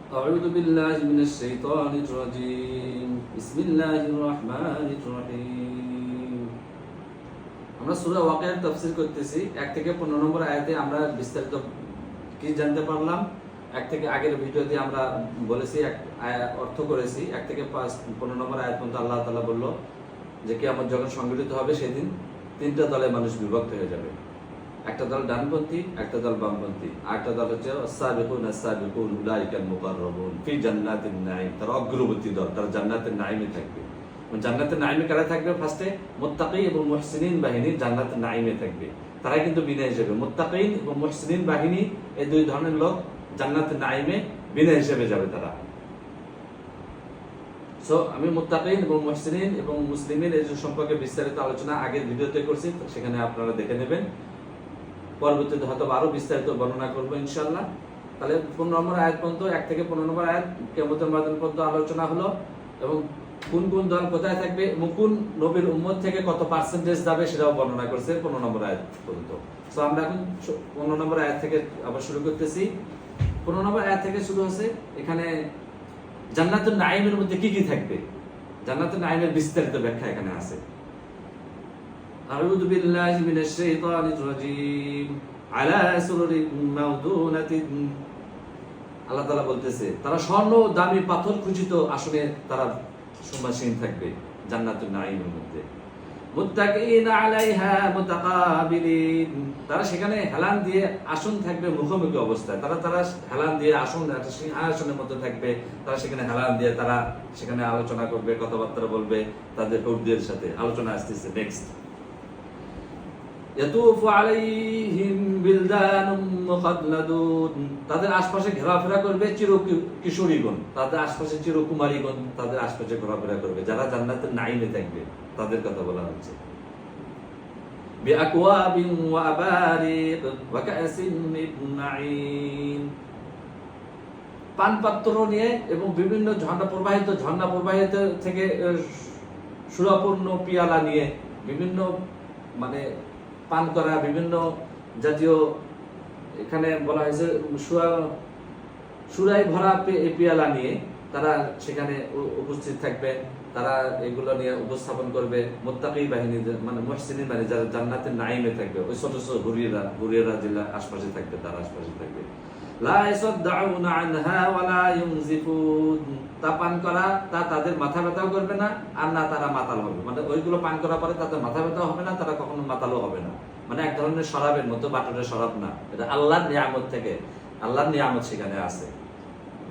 أعوذ بالله من الشيطان الرجيم بسم الله الرحمن الرحيم আমরা সূরা ওয়াকিয়ার তাফসীর করতেছি 1 থেকে 15 নম্বর আয়াতে আমরা বিস্তারিত কি জানতে পারলাম। 1 থেকে আগের ভিডিওতে আমরা বলেছি অর্থ করেছি 1 থেকে 15 নম্বর আয়াত পর্যন্ত আল্লাহ তাআলা বলল যে কিয়ামত যখন সংঘটিত হবে সেদিন তিনটা দলে মানুষ বিভক্ত হয়ে যাবে। একটা দল ডানপন্থী, একটা দল বামপন্থী, আরেকটা দল হচ্ছে আস-সাবিকুন আস-সাবিকুন উলাইকাল মুকাররাবুন ফি জান্নাতিন নাঈম। তারা অগ্রবর্তী দল, তারা জান্নাতের নাঈমে থাকবে। জান্নাতের নাঈমে কারা থাকবে? ফার্স্টে মুত্তাকি এবং মুহসিনিন বাহিনী জান্নাতের নাঈমে থাকবে। তারা কিন্তু বিনা হিসেবে, মুত্তাকিন এবং মুহসিনিন বাহিনী এই দুই ধরনের লোক জান্নাতের নাঈমে বিনা হিসেবে যাবে তারা। সো আমি মুত্তাকিন এবং মুহসিনিন এবং মুসলিমিন এই সম্পর্কে বিস্তারিত আলোচনা আগের ভিডিওতে করছি, সেখানে আপনারা দেখে নেবেন। পরবর্তীতে হয়তো আরো বিস্তারিত বর্ণনা করবো ইনশাআল্লাহ। তাহলে 15 নম্বর আয়াত পর্যন্ত 1 থেকে 15 নম্বর আয়াত কিয়ামতের ময়দান পর্যন্ত আলোচনা হলো এবং কোন কোন দল কোথায় থাকবে এবং কোন নবীর উম্মত থেকে কত পার্সেন্টেজ যাবে সেটাও বর্ণনা করছে 15 নম্বর আয়াত পর্যন্ত। সো আমরা এখন 15 নম্বর আয়াত থেকে আবার শুরু করতেছি। 15 নম্বর আয়াত থেকে শুরু হচ্ছে। এখানে জান্নাতুন নাঈমের মধ্যে কি কি থাকবে, জান্নাতুন নাঈমের বিস্তারিত ব্যাখ্যা এখানে আছে। أعوذ بالله من الشيطان الرجيم على سرر موضونة। আল্লাহ তাআলা বলতেছে তারা স্বর্ণ দামি পাথর খচিত আসনে তারা সমাসীন থাকবে জান্নাতুন নাঈমের মধ্যে। মুত্তাকিনা আলাইহা মুতাকাবিলিন। তারা সেখানে হেলান দিয়ে আসন থাকবে মুখোমুখি অবস্থায়। তারা হেলান দিয়ে আসন একটা সিংহাসনের মধ্যে থাকবে। তারা সেখানে হেলান দিয়ে তারা সেখানে আলোচনা করবে, কথাবার্তা বলবে তাদের কর্মীদের সাথে। আলোচনা আসতেছে নেক্সট। ইয়াতুফু আলাইহিম বিলদানুম মুখাল্লাদুন। তাদের আশপাশে ঘোরাফেরা করবে চির কিশোরীগণ, তাদের আশপাশে চির কুমারীগণ তাদের আশপাশে ঘোরাফেরা করবে, যারা জান্নাতের নাঈমে থাকবে তাদের কথা বলা হচ্ছে। বিআকওয়াবিন ওয়া আবারিক ওয়া কাসিন মিন নাঈম। পানপাত্র নিয়ে এবং বিভিন্ন ঝর্ণা প্রবাহিত থেকে সুরাপূর্ণ পিয়ালা নিয়ে বিভিন্ন মানে পান করা বিভিন্ন জাতীয়, এখানে বলা হয়েছে সুরাই ভরা পিয়ালা নিয়ে তারা সেখানে উপস্থিত থাকবে। তারা এগুলো নিয়ে উপস্থাপন করবে মুত্তাকি বাহিনী, মানে মুহসিনিন বাহিনী যারা জান্নাতের নাঈমে থাকবে। ওই ছোট ছোট হুরিরা জেলা আশপাশে থাকবে, তার আশপাশে থাকবে। লা ইয়াসাদদাউনা আনহা ওয়া লা ইউনজিফুন। তা পান করা তা তাদের মাথা ব্যথাও করবে না, আর না তারা মাতাল হবে। মানে ওইগুলো পান করার পরে তাদের মাথা ব্যথাও হবে না, তারা কখনো মাতালও হবে না। মানে এক ধরনের শরাবের মতো, বাটুরের শরাব না, এটা আল্লাহর নিয়ামত থেকে, আল্লাহর নিয়ামত সেখানে আছে।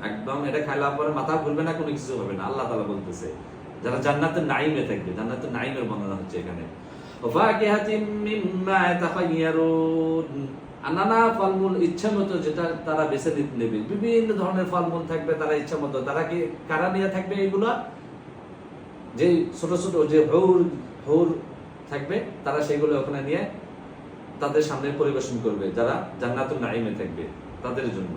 একদম এটা খাইলার পরে মাথা ঘুরবে না, কোনো কিছু হবে না। আল্লাহ তাআলা বলতেছে যারা জান্নাতের নাঈমে থাকবে, জান্নাতের নাঈমের বর্ণনা হচ্ছে এখানে। ওয়াফাকিহাতিম মিম্মা ইয়াতাখায়্যারুন। নানা ফলমূল ইচ্ছা মতো যেটা তারা বেছে নেবে, বিভিন্ন ধরনের ফলমূল থাকবে তারা ইচ্ছা মতো। তারা কি কারা নিয়ে থাকবে? এগুলা যে ছোট ছোট যে হৌর থাকবে তারা সেগুলো ওখানে নিয়ে তাদের সামনে পরিবেশন করবে, যারা জান্নাতুন নাঈমে থাকবে তাদের জন্য।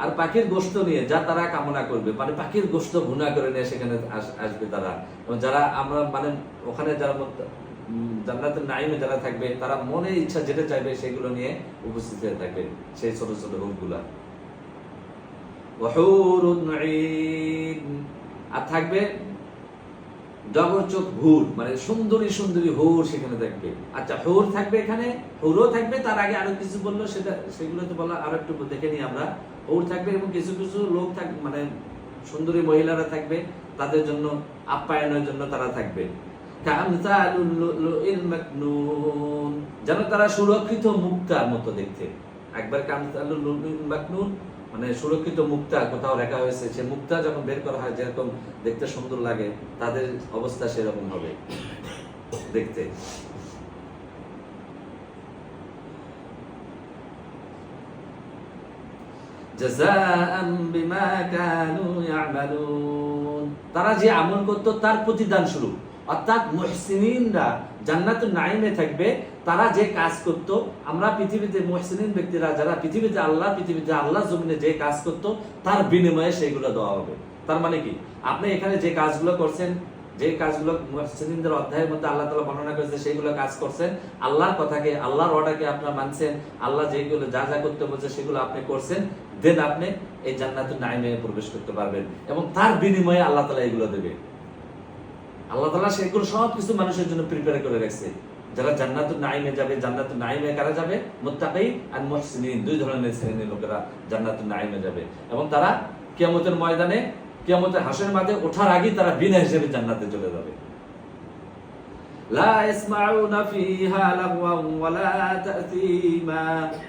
আর পাখির গোশত নিয়ে যা তারা কামনা করবে, মানে পাখির গোশত ভুনা করে নিয়ে সেখানে আসবে তারা। যারা আমরা মানে ওখানে যারা জান্নাতুন নাঈমে যারা থাকবে তারা মনে ইচ্ছা যেটা চাইবে সেগুলো নিয়ে উপস্থিত হয়ে থাকবে সেই ছোট ছোট হুরগুলা। আর থাকবে জবরচোখ হুর, মানে সুন্দরী সুন্দরী হুর সেখানে থাকবে। আচ্ছা, হুর থাকবে এখানে, হুরও থাকবে। তার আগে আরো কিছু বললো, সেগুলোতে বলা আরো একটু দেখে নিই আমরা। হুর থাকবে এবং কিছু কিছু লোক থাকবে, মানে সুন্দরী মহিলারা থাকবে, তাদের জন্য আপ্যায়নের জন্য তারা থাকবে। যেন তারা সুরক্ষিত মুক্তার মতো দেখতে। একবার কামসালুল লুলুল মাকনুন মানে সুরক্ষিত মুক্তা কোথাও রাখা হয়েছে, সে মুক্তা যখন বের করা হয় যেরকম দেখতে সুন্দর লাগে, তাদের অবস্থা সেরকম হবে দেখতে। জাযাআম বিমা কানু ইয়ামালুন। তারা যে আমল করত তার প্রতিদান স্বরূপ। অর্থাৎ মুহসিনিনরা জান্নাতুন নাঈমে থাকবে, তারা যে কাজ করত। আমরা পৃথিবীতে মুহসিনিন ব্যক্তিরা যারা পৃথিবীতে আল্লাহ জমিনে যে কাজ করত তার বিনিময়ে সেগুলো দেওয়া হবে। তার মানে কি, আপনি এখানে যে কাজগুলো করছেন, যে কাজগুলো মুহসিনদের অধ্যায়ের মধ্যে আল্লাহ তাআলা বর্ণনা করেছে সেগুলো কাজ করছেন, আল্লাহর কথাকে আল্লাহর অর্ডারকে আপনারা মানছেন, আল্লাহ যেগুলো যা যা করতে বলছে সেগুলো আপনি করছেন, দেন আপনি এই জান্নাতুন নাঈমে প্রবেশ করতে পারবেন এবং তার বিনিময়ে আল্লাহ তাআলা এগুলো দেবে। আল্লাহ তাআলা সেগুলো সব কিছু মানুষের জন্য প্রিপেয়ার করে রাখছে। যারা জান্নাতুন নাঈমে যাবে, জান্নাতুন নাঈমে কারা যাবে? মুত্তাকি আর মুহসিনিন, দুই ধরনের শ্রেণীর লোকেরা জান্নাতুন নাঈমে যাবে এবং তারা কিয়ামতের ময়দানে, কিয়ামতের হাসরের মাঠে ওঠার আগেই তারা বিনা হিসেবে জান্নাতে চলে যাবে। লা ইয়াসমাউনা ফিহা লাগওয়ান ওয়ালা তা'সীমা,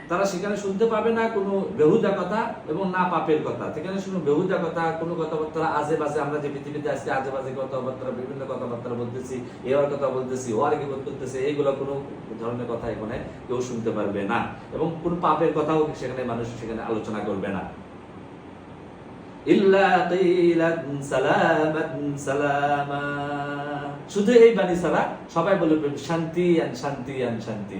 তারা সেখানে শুনতে পাবে না কোনো বেহুদা কথা এবং না পাপের কথা। সেখানে শুনো বেহুদা কথা, কোনো কথাবার্তা আজে বাজে, আমরা যে পৃথিবীতে আজকে আজে বাজে কথাবার্তা, বিভিন্ন কথাবার্তা বলতেছি, এর কথা বলতেছি, ওর কি করতেছে, এইগুলো কোনো ধরনের কথা এখানে কেউ শুনতে পারবে না এবং কোনো পাপের কথাও সেখানে মানুষ সেখানে আলোচনা করবে না। ইল্লা কিলান সালামান সালামা, শুধু এই বাণী ছাড়া সবাই বলবে শান্তি শান্তি শান্তি।